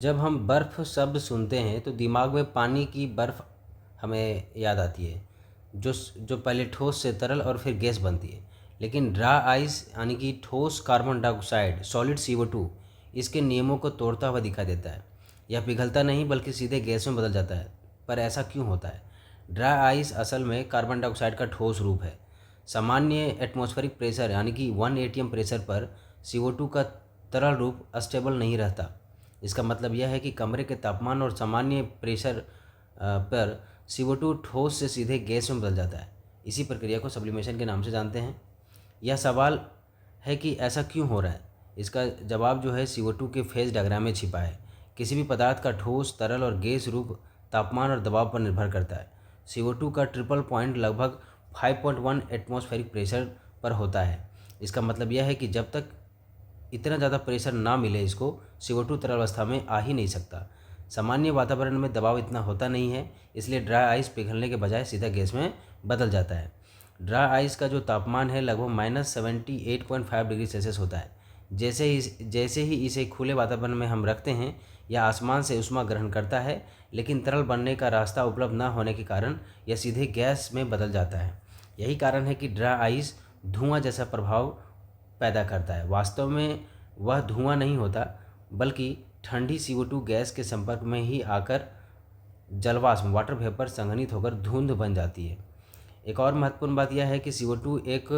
जब हम बर्फ़ शब्द सुनते हैं तो दिमाग में पानी की बर्फ़ हमें याद आती है, जो पहले ठोस से तरल और फिर गैस बनती है। लेकिन ड्रा आइस यानी कि ठोस कार्बन डाइऑक्साइड सॉलिड CO2 इसके नियमों को तोड़ता हुआ दिखाई देता है। यह पिघलता नहीं बल्कि सीधे गैस में बदल जाता है। पर ऐसा क्यों होता है? ड्रा आइस असल में कार्बन डाइऑक्साइड का ठोस रूप है। सामान्य एटमॉस्फेरिक प्रेशर यानी कि 1 atm प्रेशर पर CO2 का तरल रूप अस्टेबल नहीं रहता। इसका मतलब यह है कि कमरे के तापमान और सामान्य प्रेशर पर CO2 ठोस से सीधे गैस में बदल जाता है। इसी प्रक्रिया को सब्लिमेशन के नाम से जानते हैं। यह सवाल है कि ऐसा क्यों हो रहा है। इसका जवाब जो है CO2 के फेज डायग्राम में छिपा है। किसी भी पदार्थ का ठोस, तरल और गैस रूप तापमान और दबाव पर निर्भर करता है। CO2 का ट्रिपल पॉइंट लगभग 5.1 एटमॉस्फेरिक प्रेशर पर होता है। इसका मतलब यह है कि जब तक इतना ज़्यादा प्रेशर ना मिले इसको CO2 तरल अवस्था में आ ही नहीं सकता। सामान्य वातावरण में दबाव इतना होता नहीं है, इसलिए ड्राई आइस पिघलने के बजाय सीधा गैस में बदल जाता है। ड्राई आइस का जो तापमान है लगभग -78.5 डिग्री सेल्सियस होता है। जैसे ही इसे खुले वातावरण में हम रखते हैं, यह आसमान से ऊष्मा ग्रहण करता है, लेकिन तरल बनने का रास्ता उपलब्ध न होने के कारण यह सीधे गैस में बदल जाता है। यही कारण है कि ड्राई आइस धुआं जैसा प्रभाव पैदा करता है। वास्तव में वह धुआं नहीं होता, बल्कि ठंडी CO2 गैस के संपर्क में ही आकर जलवाष्प वाटर वेपर संघनित होकर धुंध बन जाती है। एक और महत्वपूर्ण बात यह है कि CO2 एक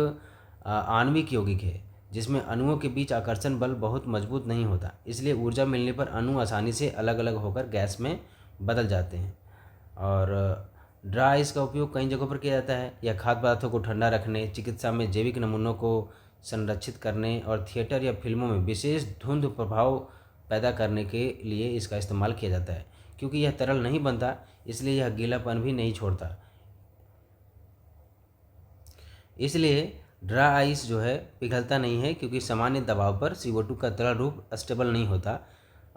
आणविक यौगिक है, जिसमें अणुओं के बीच आकर्षण बल बहुत मजबूत नहीं होता। इसलिए ऊर्जा मिलने पर अणु आसानी से अलग अलग होकर गैस में बदल जाते हैं। और ड्राई आइस का उपयोग कई जगहों पर किया जाता है। यह खाद्य पदार्थों को ठंडा रखने, चिकित्सा में जैविक नमूनों को संरक्षित करने और थिएटर या फिल्मों में विशेष धुंध प्रभाव पैदा करने के लिए इसका इस्तेमाल किया जाता है। क्योंकि यह तरल नहीं बनता, इसलिए यह गीलापन भी नहीं छोड़ता। इसलिए ड्राई आइस जो है पिघलता नहीं है, क्योंकि सामान्य दबाव पर CO2 का तरल रूप स्टेबल नहीं होता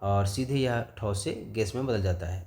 और सीधे यह ठोस से गैस में बदल जाता है।